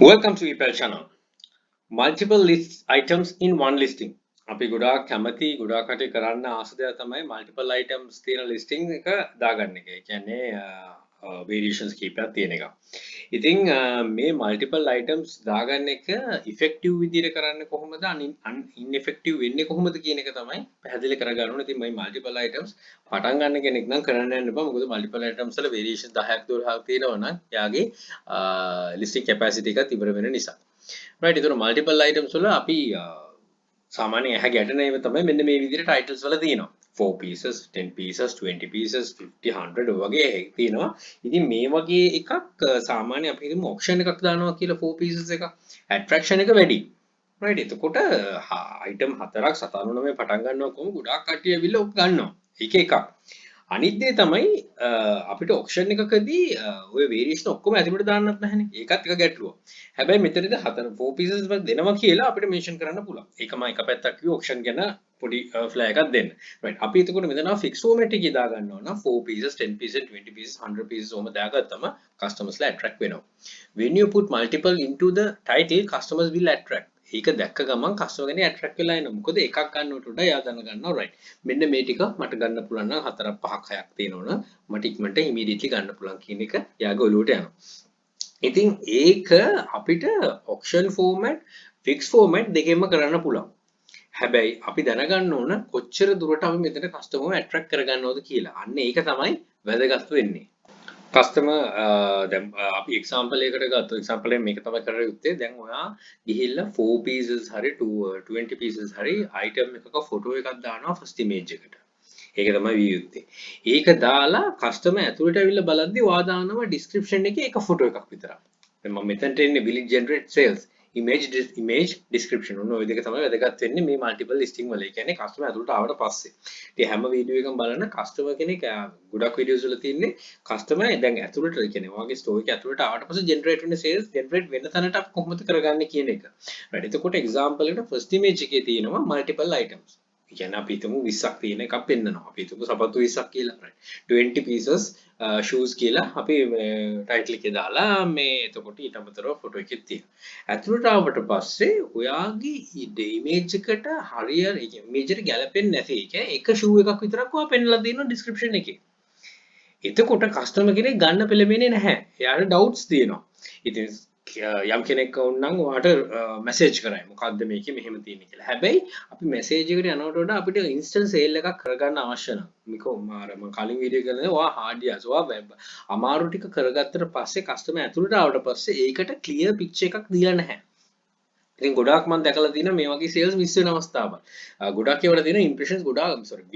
Welcome to Epel channel. Multiple list items in one listing. අපි ගොඩාක් කැමති ගොඩාක් කටේ කරන්න ආස දෙයක් තමයි multiple items තියෙන listing එක දාගන්න එක. ඒ කියන්නේ variations කීපයක් තියෙන එක. ඉතින් මේ multiple items දාගන්න එක effective විදිහට කරන්න කොහොමද ineffective වෙන්නේ කොහොමද කියන එක තමයි පැහැදිලි කරගන්න ඕනේ. ඉතින් මේ multiple items පටන් ගන්න කෙනෙක් නම් කරන්න යන්න එපා. මොකද multiple items වල variation 10ක් 12ක් තියෙනවා නම් එයාගේ listing capacity එකත් ඉවර වෙන නිසා. right ඒතර multiple items වල අපි සාමාන්‍යයෙන් ඇහැ ගැටෙන ඒවා තමයි මෙන්න මේ විදිහට titles වල තියෙනවා 4 pieces 10 pieces 20 pieces 50 100 වගේ තියෙනවා. ඉතින් මේ වගේ එකක් සාමාන්‍යයෙන් අපි හිතමු auction එකක් දානවා කියලා 4 pieces එක attraction එක වැඩි. right එතකොට item 4ක් 99 පටන් ගන්නවා කොහොම ගොඩාක් කට්ටිය ඇවිල්ලා ඔක් ගන්නවා. ඒක එකක්. අනිත් දේ තමයි අපිට ඔක්ෂන් එකකදී ඔය වේරියේෂන් ඔක්කොම ඇතුළට දාන්නත් නැහැනේ. ඒකත් එක ගැටලුවක්. හැබැයි මෙතනදී 4 pieces වත් දෙනවා කියලා අපිට මෙන්ෂන් කරන්න පුළුවන්. ඒකම එක පැත්තක් කිව්ව ඔක්ෂන් ගැන පොඩි ෆ්ලෑ එකක් දෙන්න. right අපි එතකොට මෙතන ෆික්ස් ෆෝමැට් එකේ දා ගන්නවා නම් 4 pieces 10 pieces 20 pieces 100 pieces ඔහම දාගත්තම customers ලා attract වෙනවා. when you put multiple into the title customers will attract. ඒක දැක්ක ගමන් කස්ටමර් කෙනෙක් ඇට්‍රැක්ට් වෙලා එනවා. මොකද එකක් ගන්නවට වඩා එයා දැන ගන්නවා right. මෙන්න මේ ටික මට ගන්න පුළුවන් නම් 4ක් 5ක් 6ක් තියෙනවනම් මට ඉක්මනට ඉමීඩියට්ලි ගන්න පුළුවන් කියන එක එයාගේ ඔලුවට යනවා. ඉතින් ඒක අපිට auction format, fixed format දෙකෙන්ම කරන්න පුළුවන්. හැබැයි අපි දැනගන්න ඕන කොච්චර දුරට අපි මෙතන කස්ටමර්ව ඇට්‍රැක්ට් කරගන්නවද කියලා. අන්න ඒක තමයි වැදගත් වෙන්නේ. කස්ටමර් දැන් අපි එක්සැම්පල් එකකට ගත්තොත් එක්සැම්පල් එක මේක තමයි කරලා යුත්තේ. දැන් ඔයා ගිහිල්ලා 4 pieces හරි 20 pieces හරි item එකක ෆොටෝ එකක් දානවා first image එකට. ඒක තමයි විය යුත්තේ. ඒක දාලා කස්ටමර් ඇතුළට ඇවිල්ලා බලද්දි ඔයා දානවා description එකේ එක ෆොටෝ එකක් විතරක්. දැන් මම මෙතනට එන්නේ will it generate sales image description ඔන්න ඔය දෙක තමයි වැදගත් වෙන්නේ මේ multiple listing වල. ඒ කියන්නේ customer ඇතුළට ආවට පස්සේ. ඉතින් හැම වීඩියෝ එකකම බලන customer කෙනෙක් ගොඩක් වීඩියෝස් වල තියෙන්නේ customer දැන් ඇතුළට කියන්නේ ඔයාගේ store එක ඇතුළට ආවට පස්සේ generate වෙන sales generate වෙන තැනට කොහොමද කරගන්නේ කියන එක. right එතකොට example එකට first image එකේ තියෙනවා multiple items. ඒ කියන්නේ අපි හිතමු 20ක් තියෙන එකක් පෙන්නනවා. අපි හිතමු සපත්තු 20ක් කියලා. right 20 pieces shoes කියලා අපි title එකේ දාලා මේ එතකොට ඊට අමතරව ෆොටෝ එකක් තියෙනවා. ඇතුළට ආවට පස්සේ ඔයාගේ image එකට හරියට image එකට ගැලපෙන්නේ නැති ඒ කියන්නේ එක shoe එකක් විතරක් ඔයා පෙන්නලා තියෙනවා description එකේ. එතකොට customer කෙනෙක් ගන්න පෙළඹෙන්නේ නැහැ. එයාට doubts තියෙනවා. ඉතින් යම් කෙනෙක් වුණනම් ඔයාට මැසේජ් කරයි මොකද්ද මේකේ මෙහෙම තියෙන්නේ කියලා. හැබැයි අපි මැසේජ් එකට යනකොට වඩා අපිට ඉන්ස්ටන්ට් සේල් එකක් කරගන්න අවශ්‍ය නම් මම කලින් වීඩියෝ එකේ ඔයා හાર્ඩ්වෙයාර්ස් ඔයා වෙබ් අමාරු ටික කරගත්තට පස්සේ කස්ටමර් ඇතුළට ආවට පස්සේ ඒකට ක්ලියර් පික්චර් එකක් දීලා නැහැ. ඉතින් ගොඩාක් මම දැකලා තියෙනවා මේ වගේ සේල්ස් මිස් වෙන අවස්ථාවල්. ගොඩාක් ඒවල තියෙන ඉම්ප්‍රෙෂන්ස්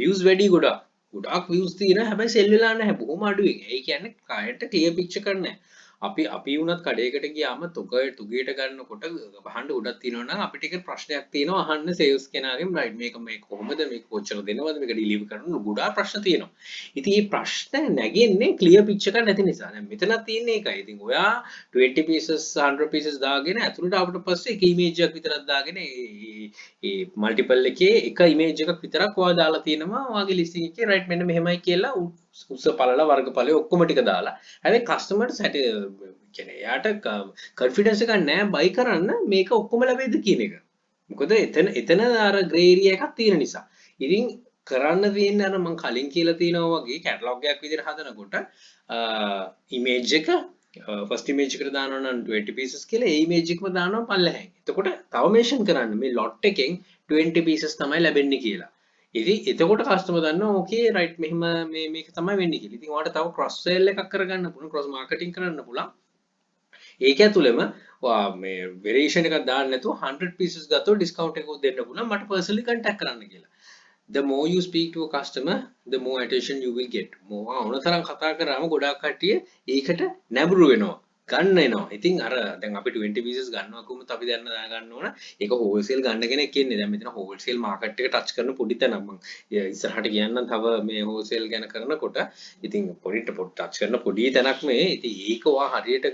views වැඩි ගොඩාක් views තියෙනවා හැබැයි සෙල් වෙලා නැහැ බොහොම අඩුයි. ඒ කියන්නේ client ක්ලියර් පික්චර් එකක් නැහැ. අපි වුණත් කඩේකට ගියාම තුගයට ගන්නකොට බහන්න ගොඩක් තියෙනවා නම් අපිට ඒක ප්‍රශ්නයක් තියෙනවා අහන්න සේල්ස් කෙනාගෙන් right මේක කොහොමද මේක කොච්චර දෙනවද මේක ඩිලිවර් කරන්න ගොඩාක් ප්‍රශ්න තියෙනවා. ඉතින් මේ ප්‍රශ්න නැගෙන්නේ ක්ලියර් පික්චර් එකක් නැති නිසා. දැන් මෙතන තියෙන්නේ ඒකයි. ඉතින් ඔයා 20 pieces 100 pieces දාගෙන ඇතුළට ආවට පස්සේ එක image එකක් විතරක් දාගෙන ඒ multiple එකේ එක image එකක් විතරක් ඔයා දාලා තියෙනවා. ඔයාගේ listing එකේ right මෙන්න මෙහෙමයි කියලා උස පළල වර්ග ඵලය ඔක්කොම ටික දාලා. හැබැයි කස්ටමර්ට කියන්නේ එයාට කොන්ෆිඩන්ස් එකක් නැහැ බයි කරන්න මේක ඔක්කොම ලැබෙයිද කියන එක. මොකද එතන අර ග්‍රේ ඒරියා එකක් තියෙන නිසා. ඉතින් කරන්න තියෙන්නේ අර මම කලින් කියලා තියෙනවා වගේ කැටලොග් එකක් විදිහට හදනකොට ඉමේජ් එක ෆස්ට් ඉමේජ් එකට දානවා නම් 20 pieces කියලා ඒ ඉමේජ් එකම දානවා පල්ලෙහෙන්. එතකොට තව මෙන්ෂන් කරන්න මේ ලොට් එකෙන් 20 pieces තමයි ලැබෙන්නේ කියලා. ඉතින් එතකොට කස්ටමර් දන්නවා ඕකේ රයිට් මෙහෙම මේක තමයි වෙන්නේ කියලා. ඉතින් ඔයාලට තව ක්‍රොස් සේල් එකක් කරගන්න පුළුවන් ක්‍රොස් මාකටිං කරන්න පුළුවන්. ඒක ඇතුළෙම ඔයා මේ variation එකක් දාන්න නැතුව 100 pieces ගත්තොත් discount එකක් දෙන්න පුළුවන් මට personally contact කරන්න කියලා. The more you speak to a customer the more attention you will get. මොවා ඕනතරම් කතා කරාම ගොඩාක් කට්ටිය ඒකට නැඹුරු වෙනවා. ගන්න එනවා. ඉතින් අර දැන් අපි 20 pieces ගන්නවා කොහොමද අපි දැන් ගන්න ඕන. ඒක wholesale ගන්න කෙනෙක් ඉන්නේ. දැන් මෙතන wholesale market එක touch කරන පොඩි තැනක් මම ඉස්සරහට කියන්නම් තව මේ wholesale ගැන කරනකොට ඉතින් පොඩි touch කරන පොඩි තැනක් මේ. ඉතින් ඒක ඔයා හරියට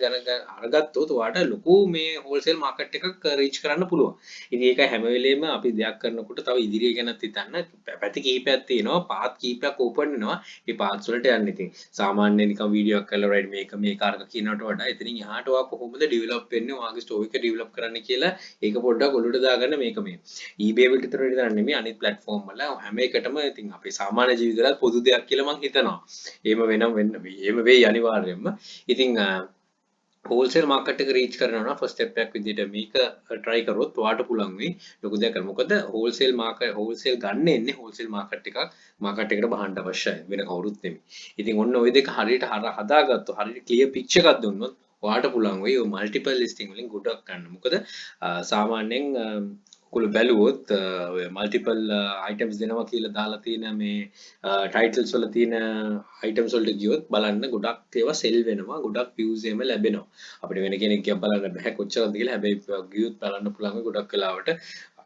අරගත්තොත් ඔයාට ලොකු මේ wholesale market එකක් reach කරන්න පුළුවන්. ඉතින් ඒක හැම වෙලේම අපි දෙයක් කරනකොට තව ඉදිරිය ගැනත් හිතන්න පැති කීපයක් තියෙනවා. path කීපයක් open වෙනවා. මේ paths වලට යන්න ඉතින් සාමාන්‍ය නිකන් වීඩියෝ එකක් කරලා right මේක අරක කියනකට වඩා එතනින් එහාට ඔයා කොහොමද ඩෙවලොප් වෙන්නේ ඔයාගේ ස්ටෝර් එක ඩෙවලොප් කරන්න කියලා ඒක පොඩ්ඩක් ඔලුවට දාගන්න මේක මේ eBay වලට විතර නෙමෙයි අනිත් platform වල හැම එකටම ඉතින් අපේ සාමාන්‍ය ජීවිතවලත් පොදු දෙයක් කියලා මම හිතනවා. එහෙම වෙයි අනිවාර්යයෙන්ම. ඉතින් හෝල්සේල් මාකට් එක රීච් කරනවා නම් ෆස්ට් ස්ටෙප් එකක් විදිහට මේක try කරොත් ඔයාට පුළුවන් වෙයි ලොකු දෙයක් කරන්න. මොකද හෝල්සේල් ගන්න එන්නේ හෝල්සේල් මාකට් එකට බහන්න අවශ්‍යයි වෙන කවුරුත් නෙමෙයි. ඉතින් ඔන්න ওই දෙක හරියට හදාගත්තොත් හරියට ක්ලියර් පික්චර් එකක් දුන්නොත් ඔයාට පුළුවන් වෙයි ඔය මල්ටිපල් ලිස්ටිං වලින් ගොඩක් ගන්න. මොකද සාමාන්‍යයෙන් ඔයගොල්ලෝ බැලුවොත් ඔය මල්ටිපල් අයිටම්ස් දෙනවා කියලා දාලා තියෙන මේ ටයිටල්ස් වල තියෙන අයිටම්ස් වලට ගියොත් බලන්න ගොඩක් ඒවා සෙල් වෙනවා ගොඩක් views එහෙම ලැබෙනවා අපිට වෙන කෙනෙක් ගියා බලන්න බෑ කොච්චරද කියලා හැබැයි ගියොත් බලන්න පුළුවන් ගොඩක් වෙලාවට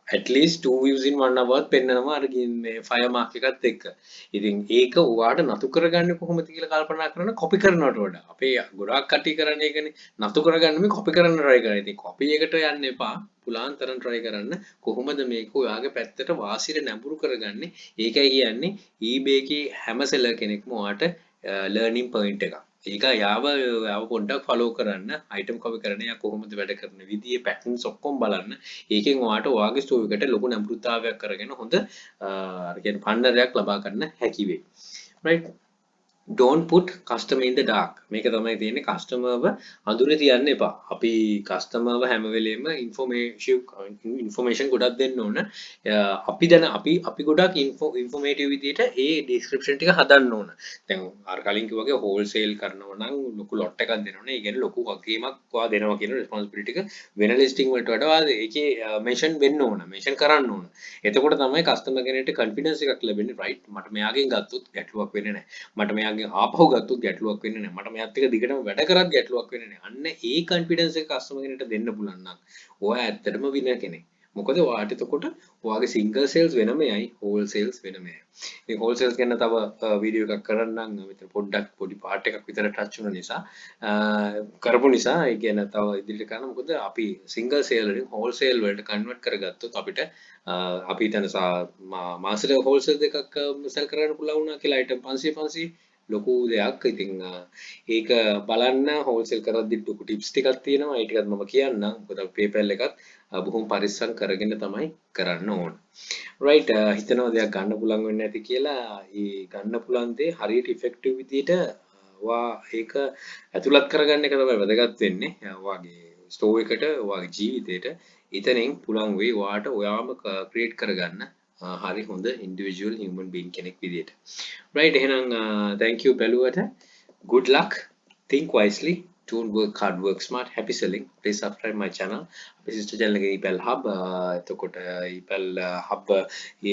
at least 2 views in 1 hour පෙන්නනවා අර මේ fire mark එකත් එක්ක. ඉතින් ඒක ඔයාට නතු කරගන්නේ කොහොමද කියලා කල්පනා කරන කොපි කරනවට වඩා අපේ ගොඩාක් කටි කරන්නේ ඒකනේ නතු කරගන්න මේ කොපි කරන්න try කරා. ඉතින් කොපි එකට යන්න එපා. පුලාන් තරම් try කරන්න කොහොමද මේක ඔයාගේ පැත්තට වාසියට නැඹුරු කරගන්නේ. ඒකයි කියන්නේ eBay එකේ හැම seller කෙනෙක්ම ඔයාට learning point එකක්. ඒක යාව පොඩ්ඩක් ෆලෝ කරන්න අයිටම් කොපි කරන යා කොහොමද වැඩ කරන විදිය පැටර්න්ස් ඔක්කොම බලන්න ඒකෙන් ඔයාට ඔයාගේ ස්ටෝර් එකට ලොකු නැඹුරුතාවයක් කරගෙන හොඳ අර කියන්නේ ෆන්ඩරයක් ලබා ගන්න හැකි වෙයි right don't put customer in the dark මේක තමයි තියෙන්නේ කස්ටමර්ව අඳුරේ තියන්න එපා අපි කස්ටමර්ව හැම වෙලෙම ඉන්ෆෝමේෂන් ගොඩක් දෙන්න ඕන අපි ගොඩක් ඉන්ෆෝමේටිව් විදියට ඒ ඩිස්ක්‍රිප්ෂන් ටික හදන්න ඕන දැන් අර කලින් කිව්වාගේ හෝල්සේල් කරනවා නම් ලොකු ලොට් එකක් දෙනවනේ ඒ කියන්නේ ලොකු වගකීමක් ඔයා දෙනවා කියන රෙස්පොන්සිබිලිටි එක වෙන ලිස්ටිං වලට වඩා ඒකේ මෙන්ෂන් වෙන්න ඕන මෙන්ෂන් කරන්න ඕන එතකොට තමයි කස්ටමර් කෙනෙක්ට කන්ෆිඩන්ස් එකක් ලැබෙන්නේ රයිට් මට මෙයාගෙන් ගත්තොත් ගැටලුවක් වෙන්නේ නැහැ මට මෙයාගෙන් ආපහු ගත්තොත් ගැටලුවක් වෙන්නේ නැහැ මට මෙයාත් එක්ක දිගටම වැඩ කරත් ගැටලුවක් වෙන්නේ නැහැ අන්න ඒ කන්ෆිඩන්ස් එක කස්ටමර් කෙනෙක්ට දෙන්න පුළුවන් නම් ඔයා ඇත්තටම විනර් කෙනෙක් මොකද ඔයාට එතකොට ඔයාගේ සිංගල් සේල්ස් වෙනමයි හෝල් සේල්ස් වෙනමයි ඉතින් හෝල් සේල්ස් ගැන තව වීඩියෝ එකක් කරන්නම් මෙතන පොඩ්ඩක් පොඩි පාර්ට් එකක් විතර ටච් වුණ නිසා කරපු නිසා ඒ කියන තව ඉදිරියට කරන්න මොකද අපි සිංගල් සේල් වලින් හෝල් සේල් වලට කන්වර්ට් කරගත්තොත් අපිට අපි හිතන මාසෙට හෝල් සේල් දෙකක් සෙල් කරන්න පුළුවන් වුණා කියලා අයිටම් 500 ලොකු දෙයක්. ඉතින් ඒක බලන්න හෝල්සේල් කරද්දි ලොකු ටිප්ස් ටිකක් තියෙනවා. ඒ ටිකත් මම කියන්නම්. මොකද PayPal එකත් බොහොම පරිස්සම් කරගෙන තමයි කරන්න ඕන. right හිතනවා දෙයක් ගන්න පුළුවන් වෙන්නේ නැති කියලා. ඒ ගන්න පුළුවන් දේ හරියට ඉෆෙක්ටිව් විදියට ඒක ඇතුළත් කරගන්න එක තමයි වැදගත් වෙන්නේ. ඔයාගේ ස්ටෝර් එකට ඔයාගේ ජීවිතේට ඉතින් පුළුවන් වෙයි ඔයාට ඔයාම ක්‍රියේට් කරගන්න හරි හොඳ ඉන්ඩිවිජුවල් හියුමන් බීන් කෙනෙක් විදියට right එහෙනම් thank you බැලුවට good luck think wisely don't work hard work smart happy selling please subscribe my channel අපේ sister channel එකේ epal hub එතකොට epal hub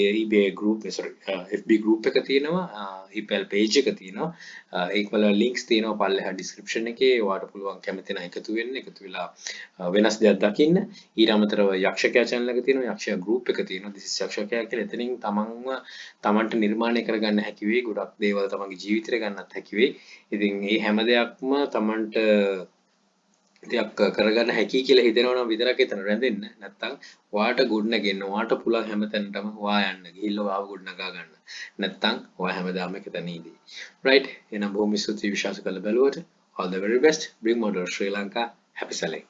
eBay group sorry FB group එක තියෙනවා epal page එක තියෙනවා ඒක වල links තියෙනවා පල්ලෙහා description එකේ ඔයාලට පුළුවන් කැමති නම් එකතු වෙන්න එකතු වෙලා වෙනස් දෙයක් දකින්න ඊට අමතරව යක්ෂකයා channel එක තියෙනවා යක්ෂයා group එක තියෙනවා this is යක්ෂකයා කියලා එතනින් තමන්ට නිර්මාණය කරගන්න හැකි වෙයි ගොඩක් දේවල් තමන්ගේ ජීවිතේට ගන්නත් හැකි වෙයි ඉතින් මේ හැම දෙයක්ම තමන්ට දෙයක් කරගන්න හැකි කියලා හිතනවා නම් විතරක් එතන රැඳෙන්න නැත්තම් ඔයාට ගොඩ නැගෙන්න ඔයාට පුළුවන් හැමතැනටම ඔයා යන්න ගිහිල්ලා ඔයාව ගොඩ නගා ගන්න නැත්තම් ඔයා හැමදාම එකතන ඉදී right එහෙනම් බොහොම ස්තුතියි විශ්වාස කරලා බැලුවට all the very best bring model Sri Lanka happy selling